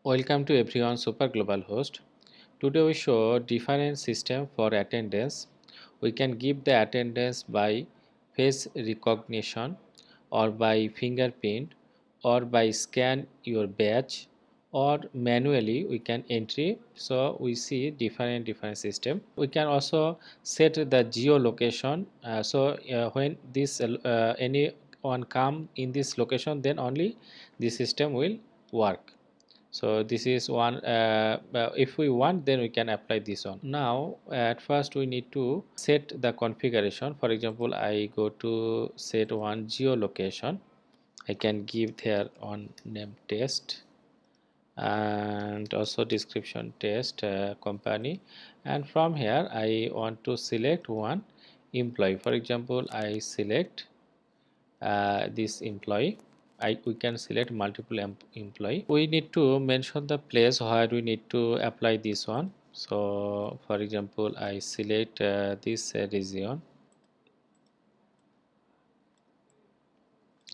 Welcome to everyone, Super Global Host. Today we show different system for attendance. We can give the attendance by face recognition or by fingerprint or by scan your badge or manually we can entry. So we see different system. We can also set the geolocation. When this anyone come in this location, then only the system will work. So this is one, if we want, then we can apply this one. Now at first we need to set the configuration. For example, I go to set one geolocation. I can give there on name test and also description test company, and from here I want to select one employee. For example, I select this employee. We can select multiple employee. We need to mention the place where we need to apply this one. So for example, I select this region,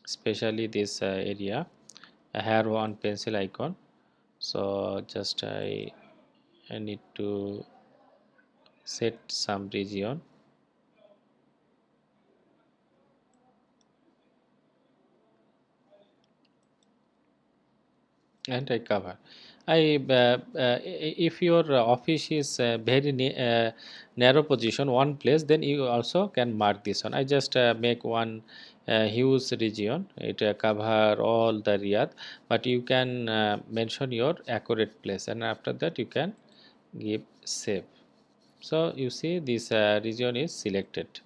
especially this area. I have one pencil icon, so just I need to set some region and I cover. If your office is very narrow position, one place, then you also can mark this one. I just make one huge region. It cover all the Riyadh, but you can mention your accurate place, and after that you can give save. So you see this region is selected.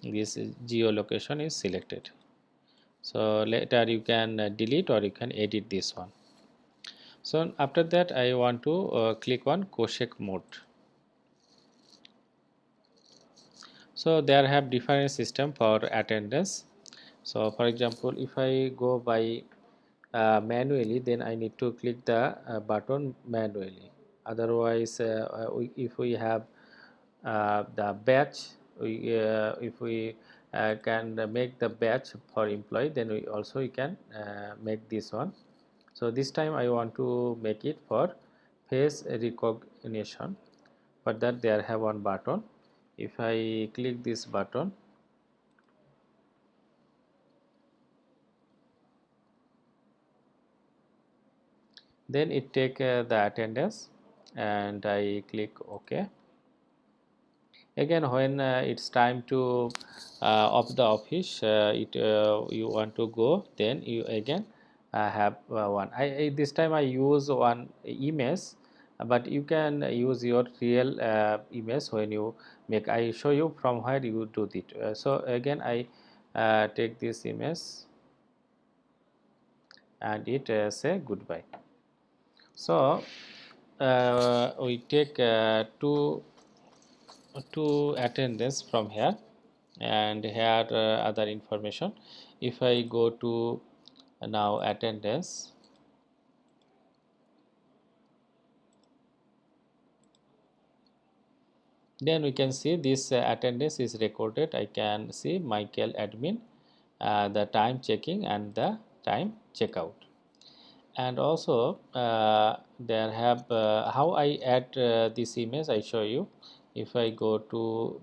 This geolocation is selected. So later you can delete or you can edit this one. So after that I want to click on Koshek mode. So there have different system for attendance. So for example, if I go by manually, then I need to click the button manually. Otherwise, if we have the batch, if we can make the batch for employee, then we also we can make this one. So this time I want to make it for face recognition. For that, there have one button. If I click this button, then it take the attendance and I click OK. Again, when it's time to of the office, you want to go, then you again have one. This time I use one image, but you can use your real image when you make. I show you from where you do it. So again, I take this image and it say goodbye. So we take two attendance from here, and here other information. If I go to now attendance, then we can see this attendance is recorded. I can see Michael admin, the time checking and the time checkout. And also there have how I add this image I show you. If I go to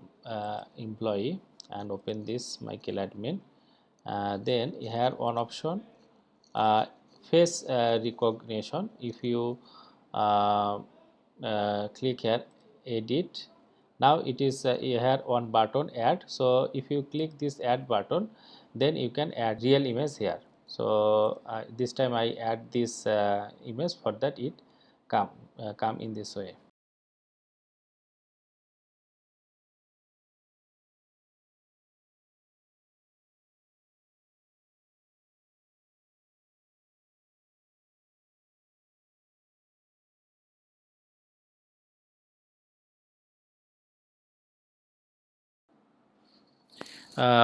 employee and open this Michael admin, then here one option uh, face recognition. If you uh, click here edit, now it is here one button add. So if you click this add button, then you can add real image here. So this time I add this image, for that it come in this way.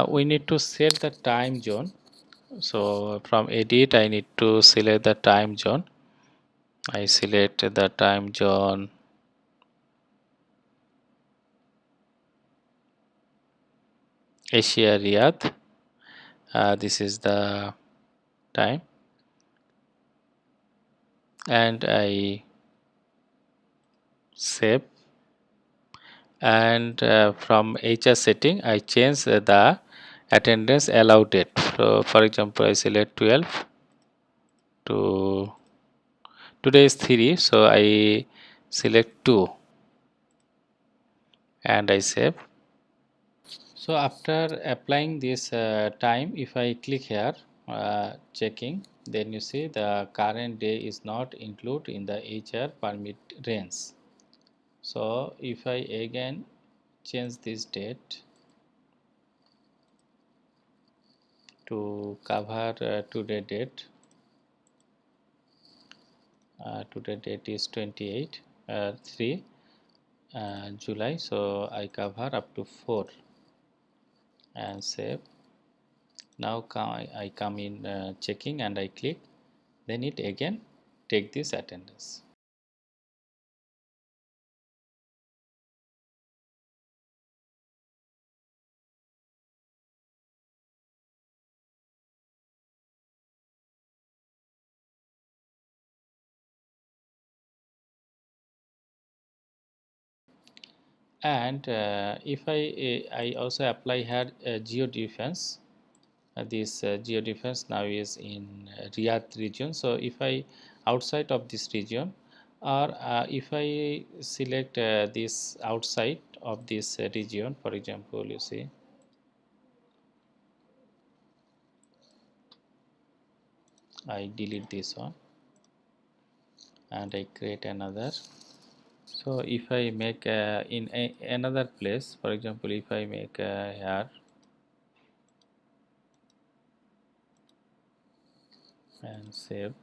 We need to set the time zone. So from edit I need to select the time zone. I select the time zone Asia Riyadh. This is the time. and I save, and from HR setting I change the attendance allowed date. So for example I select 12 to today is 3, so I select 2 and I save. So after applying this time, if I click here checking, then you see the current day is not included in the HR permit range. So if I again change this date to cover today date, today date is 28 3 July, so I cover up to 4 and save. Now I come in checking and I click, then it again take this attendance. And if I also apply here Geofence, this Geofence now is in Riyadh region. So if I outside of this region, or if I select this outside of this region, for example, you see I delete this one and I create another. So if I make in another place, for example, if I make here and save,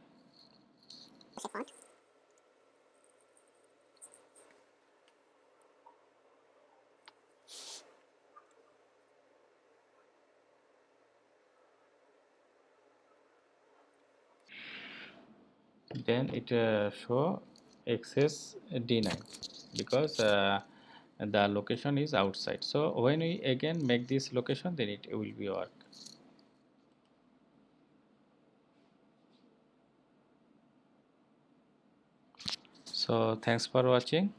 then it show access denied because the location is outside. So when we again make this location, then it will be work. So thanks for watching.